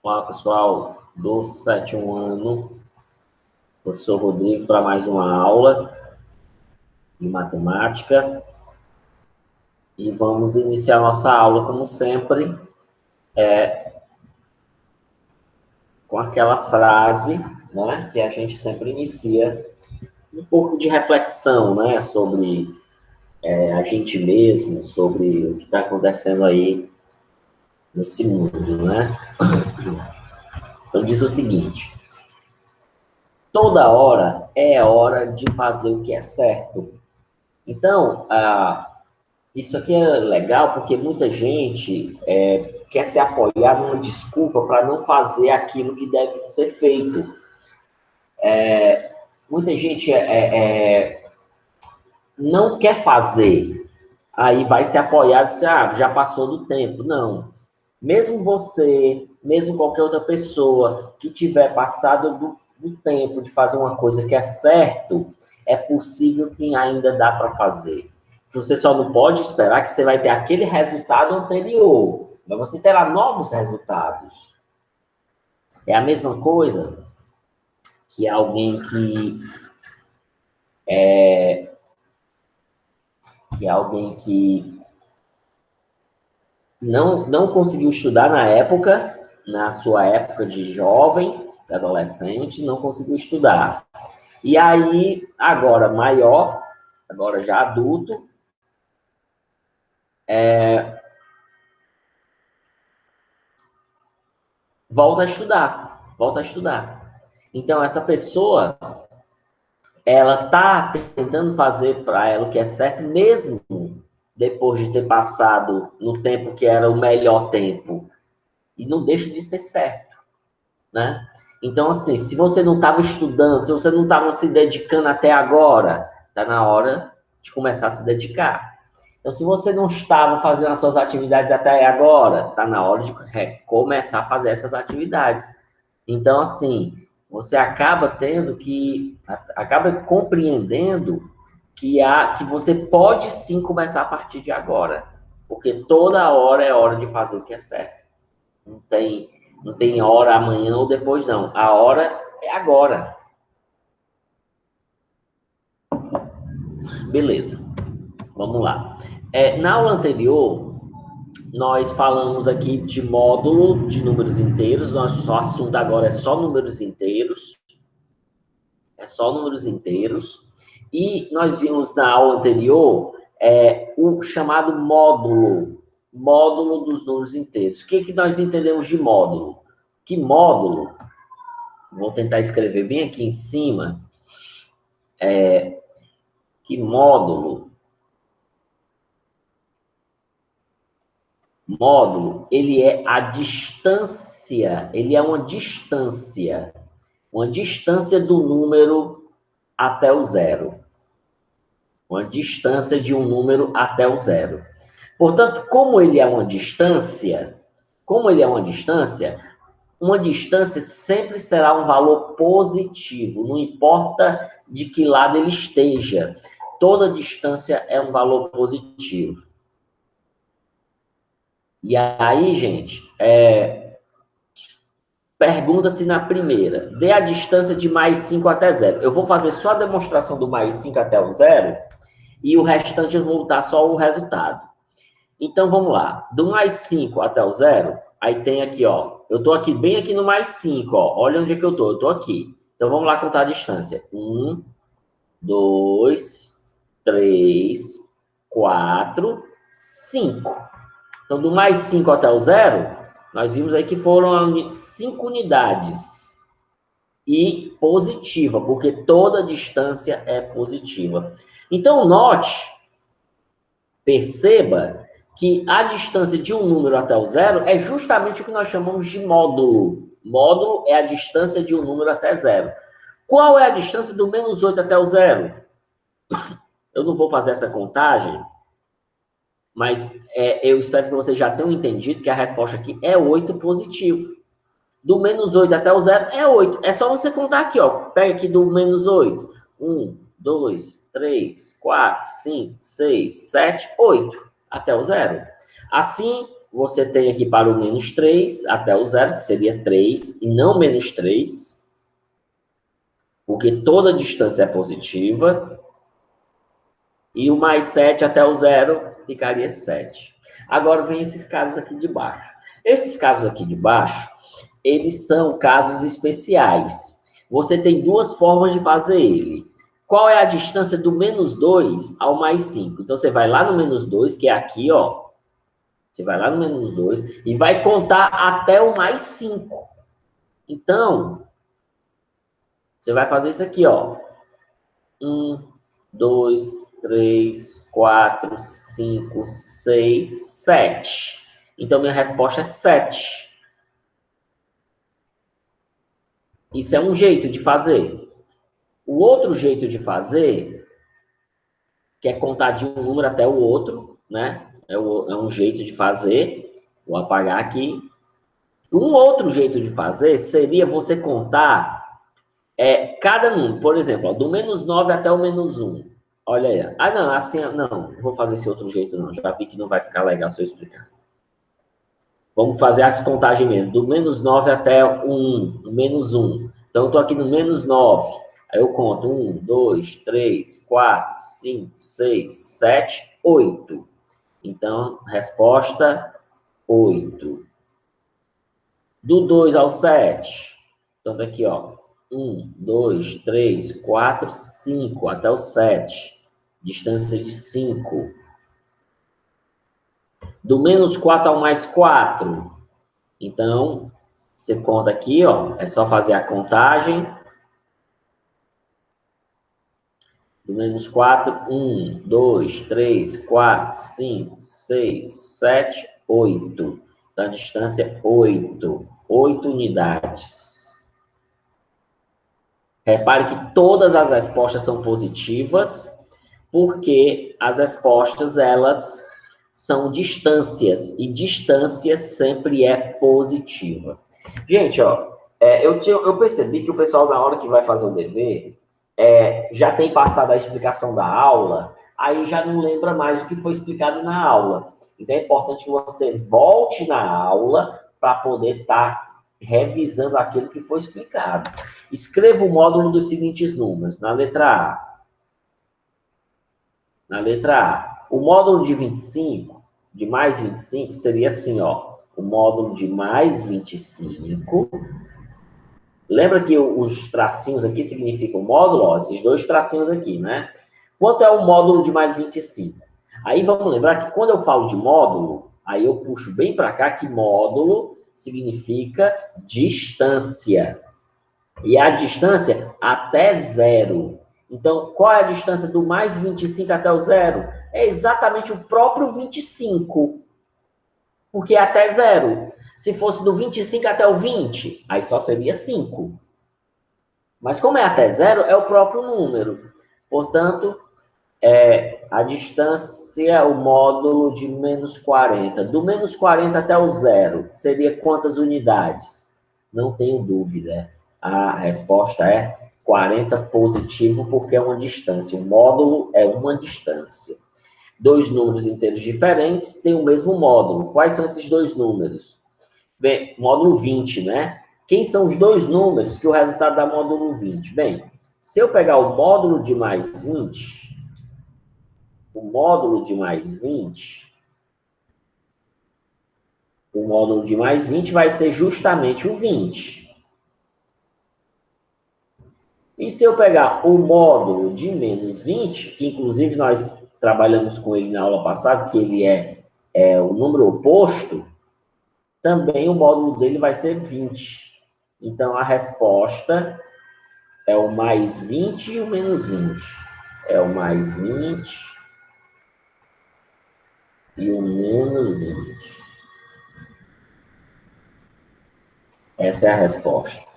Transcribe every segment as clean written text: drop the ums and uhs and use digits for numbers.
Olá, pessoal do sétimo ano, professor Rodrigo, para mais uma aula de matemática. E vamos iniciar nossa aula, como sempre, com aquela frase, né, que a gente sempre inicia, um pouco de reflexão, né, sobre a gente mesmo, sobre o que está acontecendo aí nesse mundo, né? Então, diz o seguinte: toda hora é hora de fazer o que é certo. Então, isso aqui é legal porque muita gente quer se apoiar numa desculpa para não fazer aquilo que deve ser feito. Muita gente não quer fazer, aí vai se apoiar e dizer, já passou do tempo. Não. Mesmo você, mesmo qualquer outra pessoa que tiver passado do tempo de fazer uma coisa que é certo, é possível que ainda dá para fazer. Você só não pode esperar que você vai ter aquele resultado anterior, mas você terá novos resultados. É a mesma coisa que alguém que não conseguiu estudar na época, na sua época de jovem, adolescente, não conseguiu estudar. E aí, agora maior, agora já adulto, volta a estudar. Então, essa pessoa, ela está tentando fazer para ela o que é certo, mesmo depois de ter passado no tempo que era o melhor tempo. E não deixa de ser certo, né? Então, assim, se você não estava estudando, se você não estava se dedicando até agora, está na hora de começar a se dedicar. Então, se você não estava fazendo as suas atividades até agora, está na hora de começar a fazer essas atividades. Então, assim, você acaba acaba compreendendo que você pode sim começar a partir de agora, porque toda hora é hora de fazer o que é certo. Não tem hora amanhã ou depois, não. A hora é agora. Beleza. Vamos lá. Na aula anterior, nós falamos aqui de módulo de números inteiros. Nosso assunto agora é só números inteiros. É só números inteiros. E nós vimos na aula anterior o chamado módulo dos números inteiros. O que nós entendemos de módulo? Que módulo, vou tentar escrever bem aqui em cima, que módulo, ele é a distância, ele é uma distância do número até o zero. Uma distância de um número até o zero. Portanto, como ele é uma distância sempre será um valor positivo, não importa de que lado ele esteja. Toda distância é um valor positivo. E aí, gente, pergunta-se na primeira, dê a distância de mais 5 até zero. Eu vou fazer só a demonstração do mais 5 até o zero e o restante eu vou botar só o resultado. Então, vamos lá. Do mais 5 até o zero, aí tem aqui, ó. Eu estou aqui, bem aqui no mais 5, ó. Olha onde é que eu estou. Eu estou aqui. Então, vamos lá contar a distância. 1, 2, 3, 4, 5. Então, do mais 5 até o zero, nós vimos aí que foram 5 unidades. E positiva, porque toda distância é positiva. Então, perceba que a distância de um número até o zero é justamente o que nós chamamos de módulo. Módulo é a distância de um número até zero. Qual é a distância do menos 8 até o zero? Eu não vou fazer essa contagem, mas eu espero que vocês já tenham entendido que a resposta aqui é 8 positivo. Do menos 8 até o zero é 8. É só você contar aqui, ó. Pega aqui do menos 8. 1, 2, 3, 4, 5, 6, 7, 8. Até o zero. Assim, você tem aqui para o menos 3 até o zero, que seria 3, e não menos 3, porque toda distância é positiva. E o mais 7 até o zero ficaria 7. Agora vem esses casos aqui de baixo. Esses casos aqui de baixo, eles são casos especiais. Você tem duas formas de fazer ele. Qual é a distância do menos 2 ao mais 5? Então, você vai lá no menos 2, que é aqui, ó. Você vai lá no menos 2 e vai contar até o mais 5. Então, você vai fazer isso aqui, ó. 1, 2, 3, 4, 5, 6, 7. Então, minha resposta é 7. Isso é um jeito de fazer. O outro jeito de fazer, que é contar de um número até o outro, né? É um jeito de fazer. Vou apagar aqui. Um outro jeito de fazer seria você contar cada número. Por exemplo, ó, do menos 9 até o menos 1. Olha aí. Ah, não, assim, não vou fazer esse outro jeito, não. Já vi que não vai ficar legal se eu explicar. Vamos fazer as contagens mesmo. Do menos 9 até o 1, o menos 1. Então, eu estou aqui no menos 9. Aí eu conto 1, 2, 3, 4, 5, 6, 7, 8. Então, resposta 8. Do 2 ao 7. Então, daqui, ó. 1, 2, 3, 4, 5, até o 7. Distância de 5. Do menos 4 ao mais 4. Então, você conta aqui, ó. É só fazer a contagem. Do menos 4, 1, 2, 3, 4, 5, 6, 7, 8. Então, a distância é 8. 8 unidades. Repare que todas as respostas são positivas, porque as respostas, elas são distâncias, e distância sempre é positiva. Gente, ó, eu percebi que o pessoal, na hora que vai fazer o dever, já tem passado a explicação da aula, aí já não lembra mais o que foi explicado na aula. Então, é importante que você volte na aula para poder estar revisando aquilo que foi explicado. Escreva o módulo dos seguintes números. Na letra A. Na letra A. O módulo de 25, de mais 25, seria assim, ó. O módulo de mais 25. Lembra que os tracinhos aqui significam módulo? Ó, esses dois tracinhos aqui, né? Quanto é o módulo de mais 25? Aí vamos lembrar que quando eu falo de módulo, aí eu puxo bem para cá que módulo significa distância. E a distância até zero. Então, qual é a distância do mais 25 até o zero? É exatamente o próprio 25. Porque é até zero. Se fosse do 25 até o 20, aí só seria 5. Mas como é até zero, é o próprio número. Portanto, a distância, o módulo de menos 40. Do menos 40 até o zero, seria quantas unidades? Não tenho dúvida. A resposta é 40 positivo, porque é uma distância. O módulo é uma distância. Dois números inteiros diferentes têm o mesmo módulo. Quais são esses dois números? Bem, módulo 20, né? Quem são os dois números que o resultado dá módulo 20? Bem, se eu pegar o módulo de mais 20, o módulo de mais 20, o módulo de mais 20 vai ser justamente o 20. E se eu pegar o módulo de menos 20, que inclusive nós trabalhamos com ele na aula passada, que ele é o número oposto, também o módulo dele vai ser 20. Então, a resposta é o mais 20 e o menos 20. É o mais 20 e o menos 20. Essa é a resposta.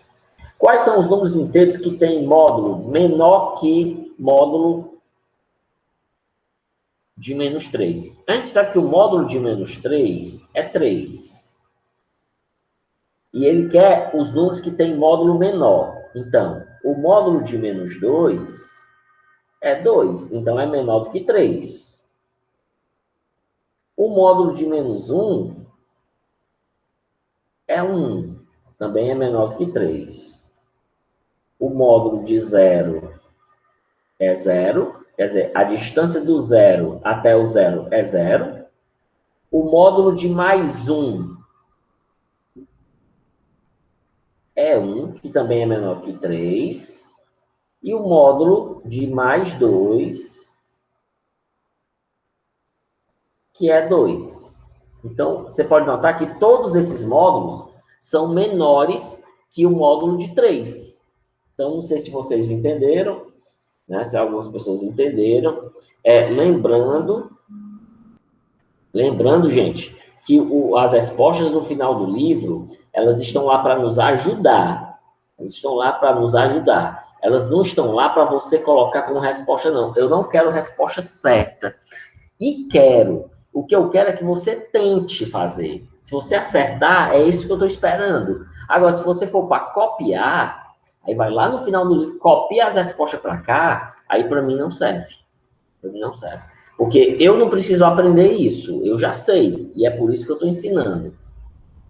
Quais são os números inteiros que têm módulo menor que módulo de menos 3? A gente sabe que o módulo de menos 3 é 3. E ele quer os números que têm módulo menor. Então, o módulo de menos 2 é 2. Então, é menor do que 3. O módulo de menos 1 é 1. Também é menor do que 3. O módulo de 0 é 0. Quer dizer, a distância do 0 até o 0 é 0. O módulo de mais 1 é 1, que também é menor que 3. E o módulo de mais 2, que é 2. Então, você pode notar que todos esses módulos são menores que o módulo de 3. Então, não sei se vocês entenderam, né? Se algumas pessoas entenderam. Lembrando, gente, que as respostas no final do livro, elas estão lá para nos ajudar. Elas estão lá para nos ajudar. Elas não estão lá para você colocar como resposta, não. Eu não quero resposta certa. E quero. O que eu quero é que você tente fazer. Se você acertar, é isso que eu estou esperando. Agora, se você for para copiar, aí vai lá no final do livro, copia as respostas para cá, aí para mim não serve. Para mim não serve. Porque eu não preciso aprender isso, eu já sei, e é por isso que eu estou ensinando.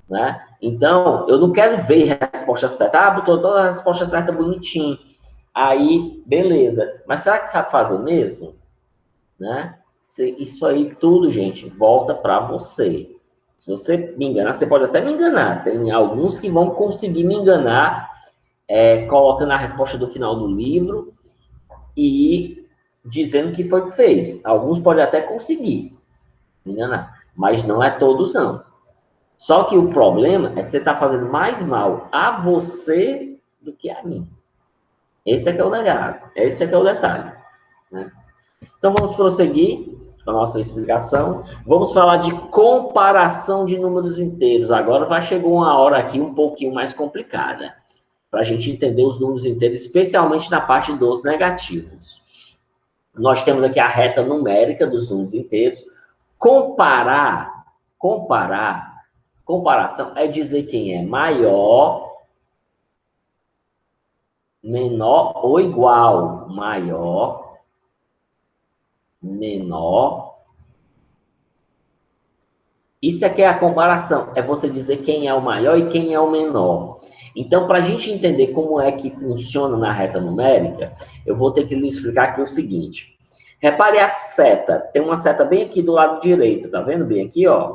Né? Então, eu não quero ver a resposta certa. Ah, botou toda a resposta certa bonitinho. Aí, beleza. Mas será que sabe fazer mesmo? Né? Isso aí tudo, gente, volta para você. Se você me enganar, você pode até me enganar. Tem alguns que vão conseguir me enganar, colocando a resposta do final do livro e dizendo que foi o que fez. Alguns podem até conseguir me enganar, mas não é todos, não. Só que o problema é que você está fazendo mais mal a você do que a mim. Esse é que é o legado, esse é que é o detalhe. Né? Então, vamos prosseguir com a nossa explicação. Vamos falar de comparação de números inteiros. Agora vai chegar uma hora aqui um pouquinho mais complicada, para a gente entender os números inteiros, especialmente na parte dos negativos. Nós temos aqui a reta numérica dos números inteiros. Comparação é dizer quem é maior, menor ou igual. Maior, menor. Isso aqui é a comparação. É você dizer quem é o maior e quem é o menor. Então, para a gente entender como é que funciona na reta numérica, eu vou ter que lhe explicar aqui o seguinte. Repare a seta. Tem uma seta bem aqui do lado direito. Tá vendo bem aqui, ó?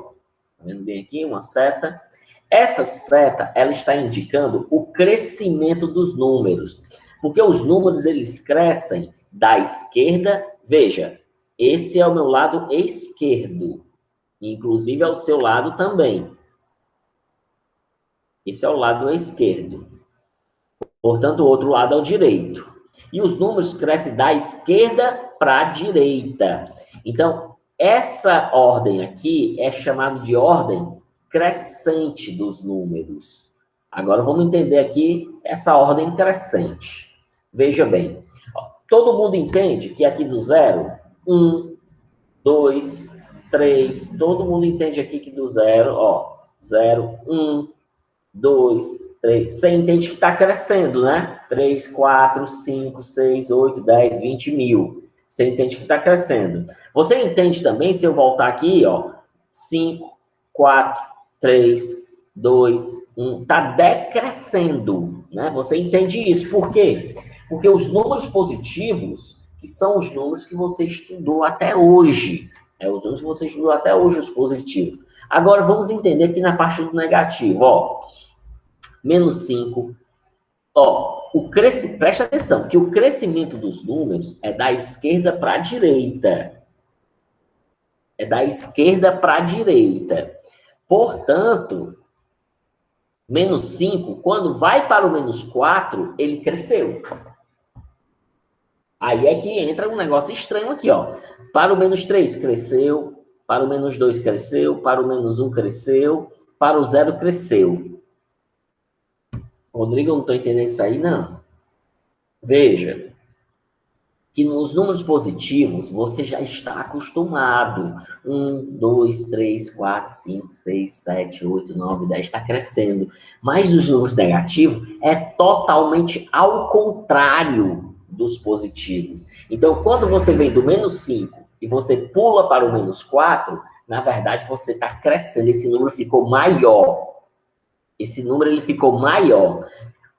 Tá vendo bem aqui? Uma seta. Essa seta, ela está indicando o crescimento dos números. Porque os números, eles crescem da esquerda. Veja, esse é o meu lado esquerdo. Inclusive, é o seu lado também. Esse é o lado esquerdo. Portanto, o outro lado é o direito. E os números crescem da esquerda para a direita. Então, essa ordem aqui é chamada de ordem crescente dos números. Agora, vamos entender aqui essa ordem crescente. Veja bem. Todo mundo entende que aqui do 0, 1, 2, 3. Todo mundo entende aqui que do 0, ó, 0, 1, 2, 3. Você entende que está crescendo, né? 3, 4, 5, 6, 8, 10, 20 mil. Você entende que está crescendo. Você entende também, se eu voltar aqui, ó, 5, 4, 3, 2, 1, está decrescendo, né? Você entende isso. Por quê? Porque os números positivos, que são os números que você estudou até hoje, os números que você estudou até hoje, os positivos. Agora, vamos entender aqui na parte do negativo, ó. Menos 5. Ó, presta atenção, que o crescimento dos números é da esquerda para a direita. É da esquerda para a direita. Portanto, menos 5, quando vai para o menos 4, ele cresceu. Aí é que entra um negócio estranho aqui, ó. Para o menos 3, cresceu. Para o menos 2, cresceu. Para o menos 1, cresceu. Para o 0, cresceu. Rodrigo, eu não estou entendendo isso aí, não. Veja, que nos números positivos, você já está acostumado. 1, 2, 3, 4, 5, 6, 7, 8, 9, 10, está crescendo. Mas nos números negativos, é totalmente ao contrário dos positivos. Então, quando você vem do menos 5 e você pula para o menos 4, na verdade, você está crescendo. Esse número ficou maior. Esse número ele ficou maior.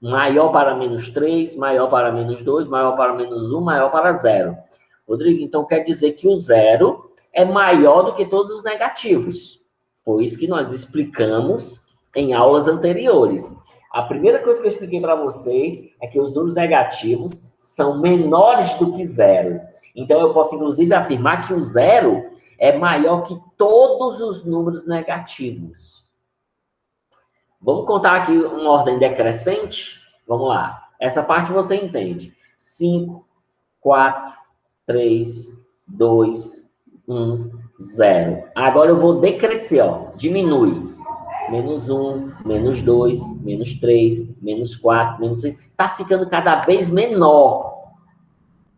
Maior para menos 3, maior para menos 2, maior para menos 1, maior para 0. Rodrigo, então quer dizer que o 0 é maior do que todos os negativos. Foi isso que nós explicamos em aulas anteriores. A primeira coisa que eu expliquei para vocês é que os números negativos são menores do que 0. Então, eu posso, inclusive, afirmar que o 0 é maior que todos os números negativos. Vamos contar aqui uma ordem decrescente? Vamos lá. Essa parte você entende. 5, 4, 3, 2, 1, 0. Agora eu vou decrescer, ó. Diminui. Menos 1, menos 2, menos 3, menos 4, menos 5. Está ficando cada vez menor.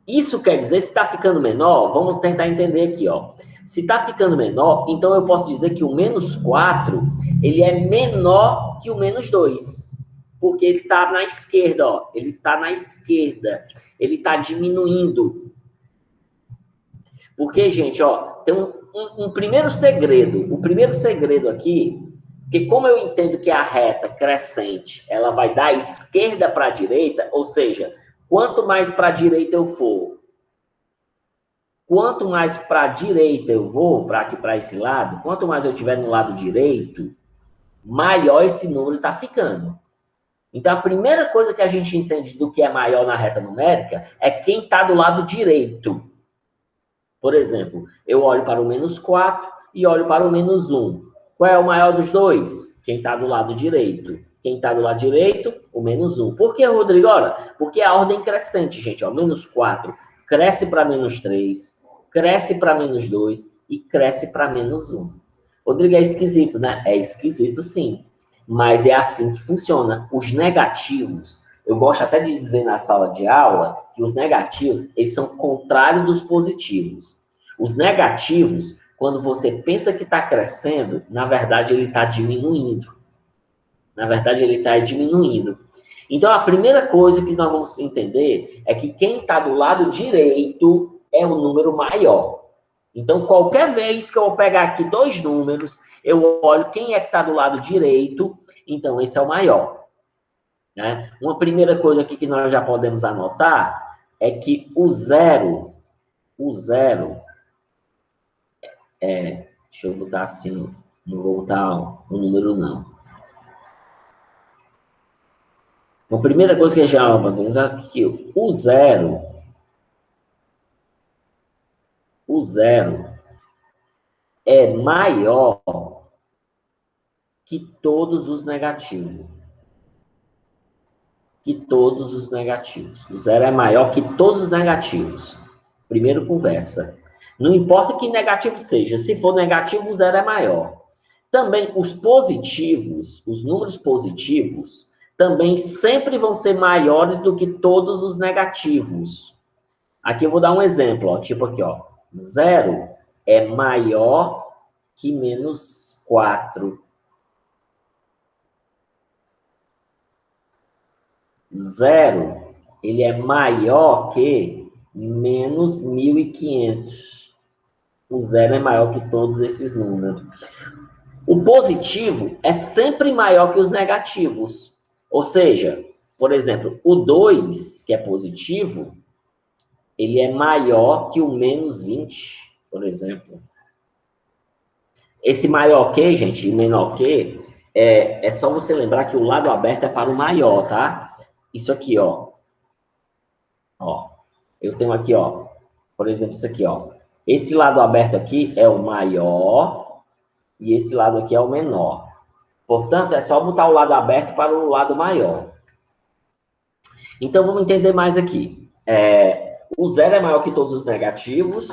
Isso quer dizer, se está ficando menor, vamos tentar entender aqui, ó. Se está ficando menor, então eu posso dizer que o menos 4, ele é menor que o menos 2. Porque ele está na esquerda, ó. Ele está na esquerda. Ele está diminuindo. Porque, gente, ó, tem um primeiro segredo. O primeiro segredo aqui, que como eu entendo que a reta crescente, ela vai da esquerda para a direita, ou seja, quanto mais para a direita eu for, quanto mais para a direita eu vou, para aqui, para esse lado, quanto mais eu estiver no lado direito, maior esse número está ficando. Então, a primeira coisa que a gente entende do que é maior na reta numérica é quem está do lado direito. Por exemplo, eu olho para o menos 4 e olho para o menos 1. Qual é o maior dos dois? Quem está do lado direito. Quem está do lado direito, o menos 1. Por que, Rodrigo? Ora, porque é a ordem crescente, gente. Ó, menos 4 cresce para menos 3, cresce para menos 2 e cresce para menos 1. Rodrigo, é esquisito, né? É esquisito, sim. Mas é assim que funciona. Os negativos, eu gosto até de dizer na sala de aula que os negativos, eles são o contrário dos positivos. Os negativos, quando você pensa que está crescendo, na verdade ele está diminuindo. Na verdade ele está diminuindo. Então a primeira coisa que nós vamos entender é que quem está do lado direito é o número maior. Então, qualquer vez que eu pegar aqui dois números, eu olho quem é que está do lado direito, então esse é o maior. Né? Uma primeira coisa aqui que nós já podemos anotar é que o zero, deixa eu botar assim, não vou botar o número não. Uma primeira coisa que a gente já podemos é que o zero é maior que todos os negativos. Que todos os negativos. O zero é maior que todos os negativos. Primeiro conversa. Não importa que negativo seja. Se for negativo, o zero é maior. Também os positivos, os números positivos, também sempre vão ser maiores do que todos os negativos. Aqui eu vou dar um exemplo, ó, tipo aqui, ó. 0 é maior que menos 4. 0, ele é maior que menos 1.500. O 0 é maior que todos esses números. O positivo é sempre maior que os negativos. Ou seja, por exemplo, o 2, que é positivo, ele é maior que o menos 20, por exemplo. Esse maior que, gente, e menor que, é só você lembrar que o lado aberto é para o maior, tá? Isso aqui, ó. Ó, eu tenho aqui, ó, por exemplo, isso aqui, ó. Esse lado aberto aqui é o maior e esse lado aqui é o menor. Portanto, é só botar o lado aberto para o lado maior. Então, vamos entender mais aqui. O 0 é maior que todos os negativos.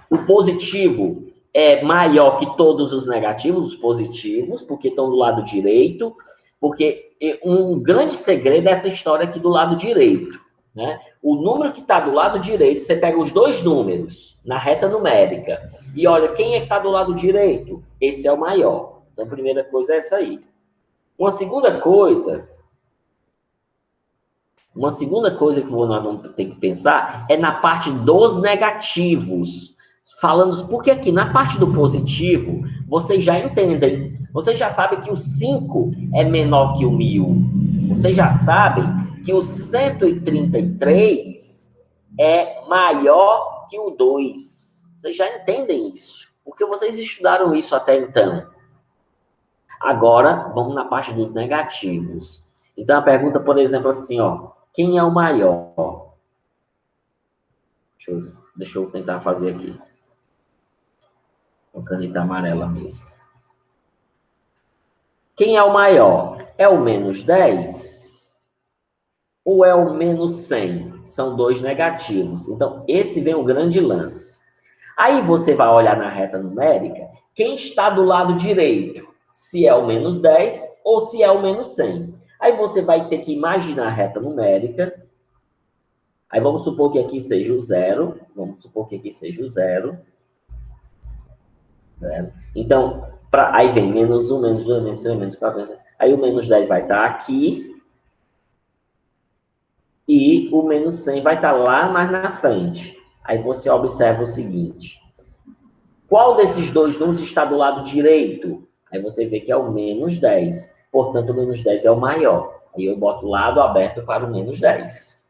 O positivo é maior que todos os negativos, os positivos, porque estão do lado direito. Porque um grande segredo é essa história aqui do lado direito. Né? O número que está do lado direito, você pega os dois números na reta numérica e olha quem é que está do lado direito. Esse é o maior. Então, a primeira coisa é essa aí. Uma segunda coisa que nós vamos ter que pensar é na parte dos negativos. Falando, porque aqui na parte do positivo, vocês já entendem. Vocês já sabem que o 5 é menor que o 1000. Vocês já sabem que o 133 é maior que o 2. Vocês já entendem isso, porque vocês estudaram isso até então. Agora, vamos na parte dos negativos. Então, a pergunta, por exemplo, assim, ó, quem é o maior? Deixa eu tentar fazer aqui. Com caneta amarela mesmo. Quem é o maior? É o menos 10 ou é o menos 100? São dois negativos. Então, esse vem o grande lance. Aí você vai olhar na reta numérica, quem está do lado direito, se é o menos 10 ou se é o menos 100. Aí você vai ter que imaginar a reta numérica. Aí vamos supor que aqui seja o 0. Vamos supor que aqui seja o 0. 0. Então, aí vem menos 1, menos 2, menos 3, menos 4. Aí o menos 10 vai estar aqui. E o menos 100 vai estar lá mais na frente. Aí você observa o seguinte. Qual desses dois números está do lado direito? Aí você vê que é o menos 10. Portanto, o menos 10 é o maior. Aí eu boto o lado aberto para o menos 10.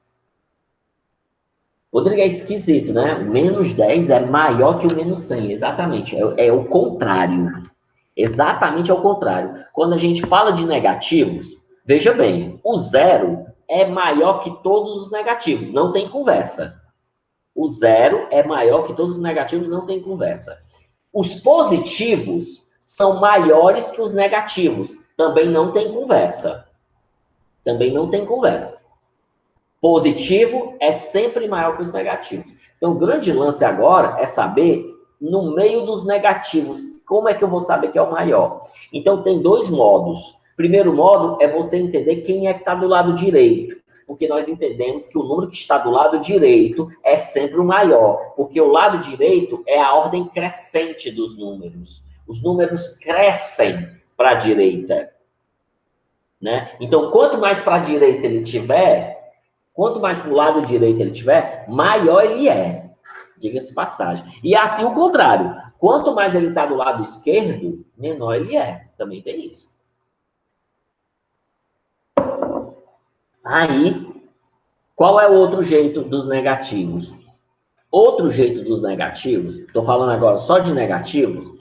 Rodrigo, é esquisito, né? O menos 10 é maior que o menos 100. Exatamente. É o contrário. Exatamente ao contrário. Quando a gente fala de negativos, veja bem, o 0 é maior que todos os negativos. Não tem conversa. O 0 é maior que todos os negativos. Não tem conversa. Os positivos são maiores que os negativos. Também não tem conversa. Também não tem conversa. Positivo é sempre maior que os negativos. Então, o grande lance agora é saber, no meio dos negativos, como é que eu vou saber que é o maior? Então, tem dois modos. Primeiro modo é você entender quem é que está do lado direito. Porque nós entendemos que o número que está do lado direito é sempre o maior. Porque o lado direito é a ordem crescente dos números. Os números crescem para a direita. Né? Então, quanto mais para a direita ele tiver, quanto mais para o lado direito ele tiver, maior ele é. Diga-se passagem. E assim o contrário. Quanto mais ele está do lado esquerdo, menor ele é. Também tem isso. Aí, qual é o outro jeito dos negativos? Outro jeito dos negativos, estou falando agora só de negativos,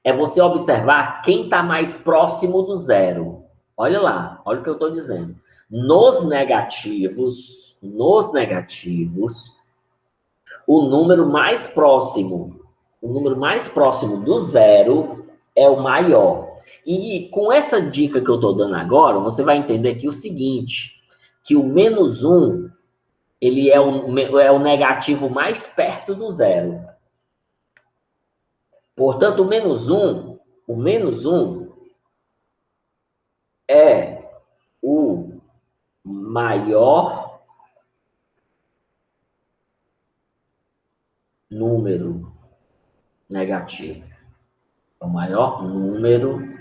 é você observar quem está mais próximo do zero. Olha lá, olha o que eu estou dizendo. Nos negativos, o número mais próximo do zero é o maior. E com essa dica que eu estou dando agora, você vai entender que o seguinte, que o menos 1, ele é o negativo mais perto do zero. Portanto, o menos 1 é o maior número negativo. É o maior número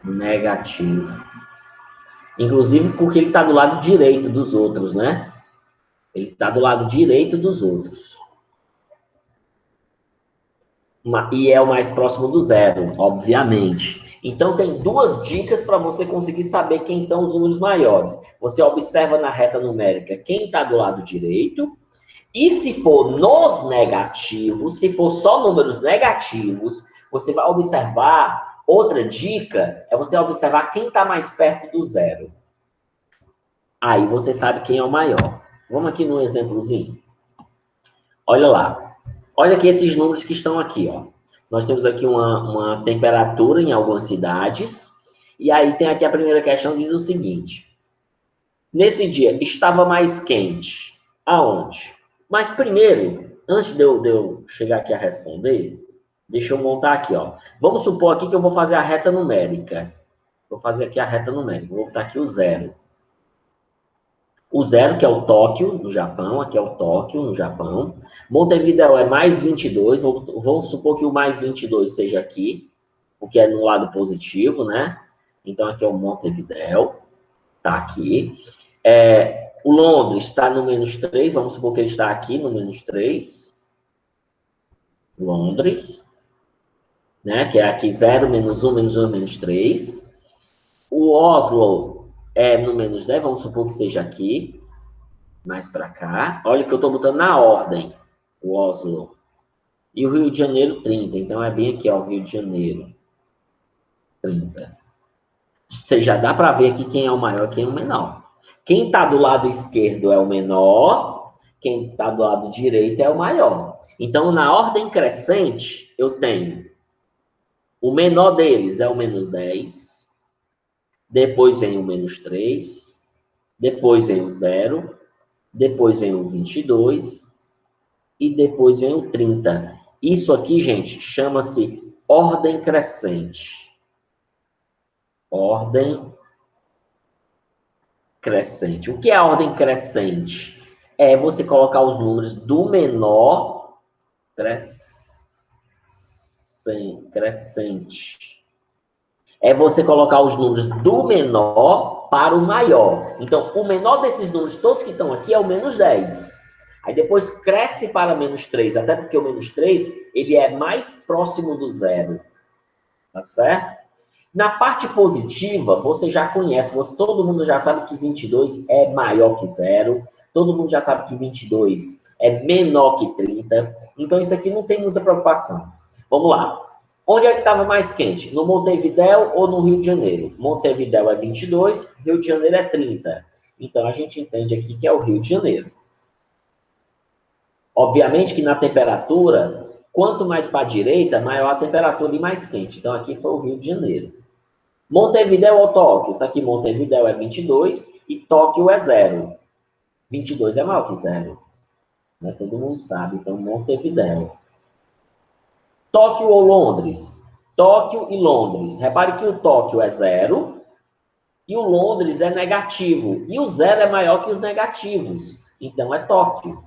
negativo. Inclusive porque ele está do lado direito dos outros, né? Ele está do lado direito dos outros. E é o mais próximo do zero, obviamente. Então, tem duas dicas para você conseguir saber quem são os números maiores. Você observa na reta numérica quem está do lado direito. E se for nos negativos, se for só números negativos, você vai observar. Outra dica é você observar quem está mais perto do zero. Aí você sabe quem é o maior. Vamos aqui num exemplozinho. Olha lá. Olha aqui esses números que estão aqui, ó. Nós temos aqui uma temperatura em algumas cidades. E aí tem aqui a primeira questão, diz o seguinte. Nesse dia, estava mais quente. Aonde? Mas primeiro, antes de eu chegar aqui a responder, deixa eu montar aqui, ó. Vamos supor aqui que eu vou fazer a reta numérica. Vou fazer aqui a reta numérica. Vou botar aqui o 0. O 0, que é o Tóquio, no Japão. Aqui é o Tóquio, no Japão. Montevidéu é mais 22. Vou supor que o mais 22 seja aqui, porque é no lado positivo, né? Então, aqui é o Montevidéu. Tá aqui. O Londres está no menos 3. Vamos supor que ele está aqui no menos 3. Londres. né? Que é aqui 0, menos 1, menos 1, menos 3. O Oslo é no menos 10, vamos supor que seja aqui, mais para cá. Olha que eu estou botando na ordem, o Oslo. E o Rio de Janeiro, 30. Então, é bem aqui, ó, o Rio de Janeiro, 30. Você já dá para ver aqui quem é o maior e quem é o menor. Quem está do lado esquerdo é o menor, quem está do lado direito é o maior. Então, na ordem crescente, eu tenho o menor deles é o menos 10, depois vem o menos 3, depois vem o 0, depois vem o 22 e depois vem o 30. Isso aqui, gente, chama-se ordem crescente. Ordem crescente. O que é a ordem crescente? É você colocar os números do menor crescente. É você colocar os números do menor para o maior. Então, o menor desses números todos que estão aqui é o menos 10. Aí depois cresce para menos 3, até porque o menos 3, ele é mais próximo do zero. Tá certo? Na parte positiva, você já conhece, todo mundo já sabe que 22 é maior que zero, todo mundo já sabe que 22 é menor que 30, então isso aqui não tem muita preocupação. Vamos lá. Onde é que estava mais quente? No Montevidéu ou no Rio de Janeiro? Montevidéu é 22, Rio de Janeiro é 30. Então, a gente entende aqui que é o Rio de Janeiro. Obviamente que na temperatura, quanto mais para a direita, maior a temperatura e mais quente. Então, aqui foi o Rio de Janeiro. Montevidéu ou Tóquio? Está aqui, Montevidéu é 22 e Tóquio é 0. 22 é maior que 0. Né? Todo mundo sabe. Então, Montevidéu. Tóquio ou Londres? Tóquio e Londres. Repare que o Tóquio é 0 e o Londres é negativo. E o 0 é maior que os negativos. Então, é Tóquio.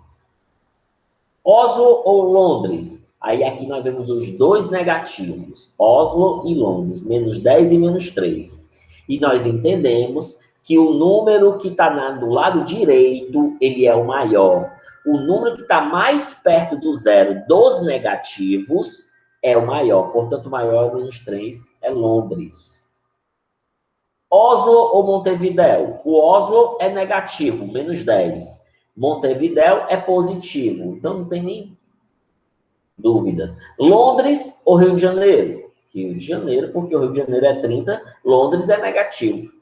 Oslo ou Londres? Aí aqui nós vemos os dois negativos. Oslo e Londres. Menos 10 e menos 3. E nós entendemos que o número que está do lado direito, ele é o maior. O número que está mais perto do zero dos negativos é o maior. Portanto, o maior é menos 3, é Londres. Oslo ou Montevidéu? O Oslo é negativo, menos 10. Montevidéu é positivo. Então, não tem nem dúvidas. Londres ou Rio de Janeiro? Rio de Janeiro, porque o Rio de Janeiro é 30, Londres é negativo.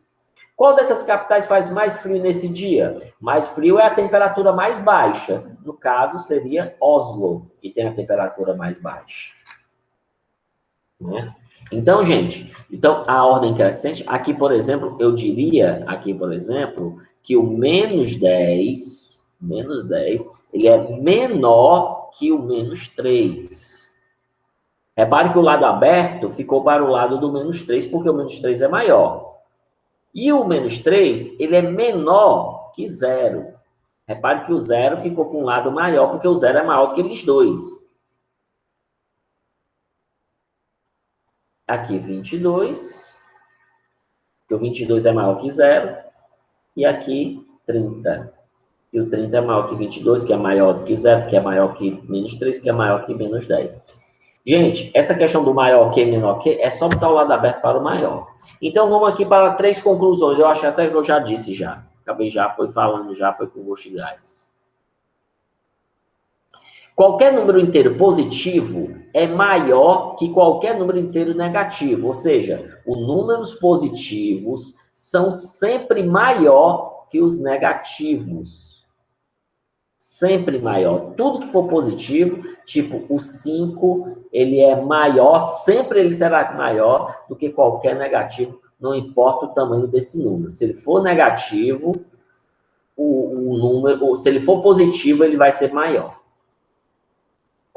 Qual dessas capitais faz mais frio nesse dia? Mais frio é a temperatura mais baixa. No caso, seria Oslo, que tem a temperatura mais baixa. Né? Então, gente, a ordem crescente, aqui, por exemplo, eu diria, que o menos 10, ele é menor que o menos 3. Repare que o lado aberto ficou para o lado do menos 3, porque o menos 3 é maior. E o menos 3, ele é menor que 0. Repare que o 0 ficou com um lado maior, porque o 0 é maior que eles dois. Aqui, 22. Que o 22 é maior que 0. E aqui, 30. E o 30 é maior que 22, que é maior do que 0, que é maior que menos 3, que é maior que menos 10. Gente, essa questão do maior que, menor que, é só botar o lado aberto para o maior. Então, vamos aqui para 3 conclusões. Eu acho até que eu já disse já. Acabei já, foi falando já, foi com gosto de gás. Qualquer número inteiro positivo é maior que qualquer número inteiro negativo. Ou seja, os números positivos são sempre maior que os negativos. Sempre maior. Tudo que for positivo, tipo o 5, ele é maior, sempre ele será maior do que qualquer negativo, não importa o tamanho desse número. Se ele for negativo, o número, se ele for positivo, ele vai ser maior.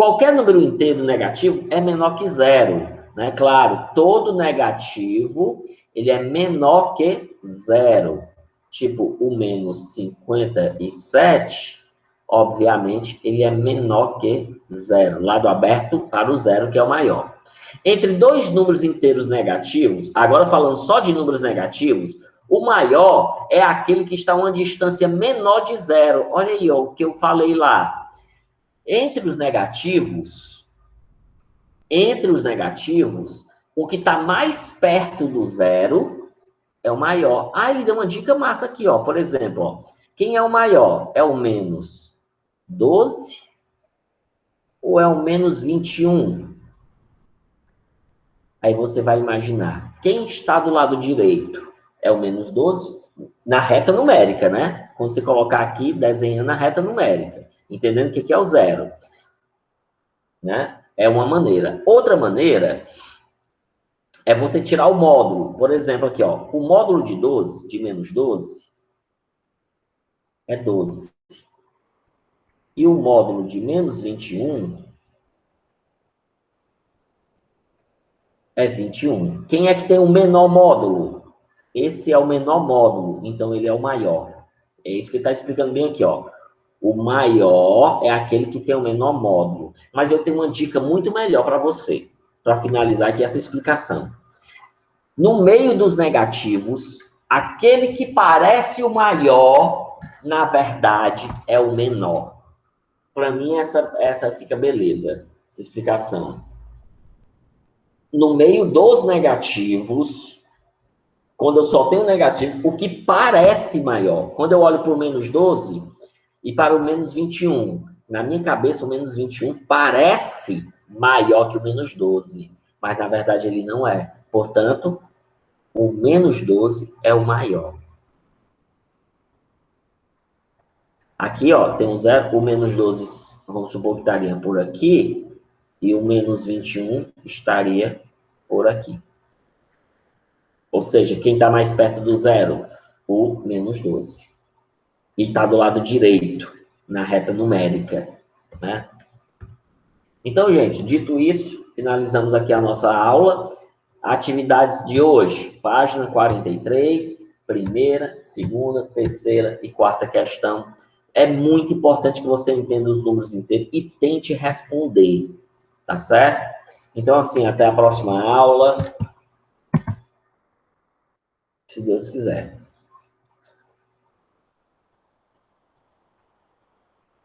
Qualquer número inteiro negativo é menor que 0, né? Claro, todo negativo, ele é menor que 0. Tipo, o menos 57, obviamente, ele é menor que 0. Lado aberto para o 0, que é o maior. Entre dois números inteiros negativos, agora falando só de números negativos, o maior é aquele que está a uma distância menor de 0. Olha aí, ó, o que eu falei lá. Entre os negativos, Entre os negativos, o que está mais perto do zero é o maior. Ah, ele deu uma dica massa aqui, ó. Por exemplo, ó, quem é o maior? É o menos 12 ou é o menos 21? Aí você vai imaginar, quem está do lado direito é o menos 12 na reta numérica, né? Quando você colocar aqui, desenhando a reta numérica, entendendo o que é o zero, né? É uma maneira. Outra maneira é você tirar o módulo. Por exemplo, aqui, ó, o módulo de 12, de menos 12, é 12. E o módulo de menos 21 é 21. Quem é que tem o menor módulo? Esse é o menor módulo, então ele é o maior. É isso que ele está explicando bem aqui, ó. O maior é aquele que tem o menor módulo. Mas eu tenho uma dica muito melhor para você, para finalizar aqui essa explicação. No meio dos negativos, aquele que parece o maior, na verdade, é o menor. Para mim, essa fica beleza, essa explicação. No meio dos negativos, quando eu só tenho negativo, o que parece maior. Quando eu olho para o menos 12 e para o menos 21, na minha cabeça, o menos 21 parece maior que o menos 12, mas na verdade ele não é. Portanto, o menos 12 é o maior. Aqui, ó, tem um zero, o menos 12, vamos supor que estaria por aqui, e o menos 21 estaria por aqui. Ou seja, quem está mais perto do zero? O menos 12. E está do lado direito, na reta numérica, né? Então, gente, dito isso, finalizamos aqui a nossa aula. Atividades de hoje, página 43, primeira, segunda, terceira e quarta questão. É muito importante que você entenda os números inteiros e tente responder, tá certo? Então, assim, até a próxima aula, se Deus quiser.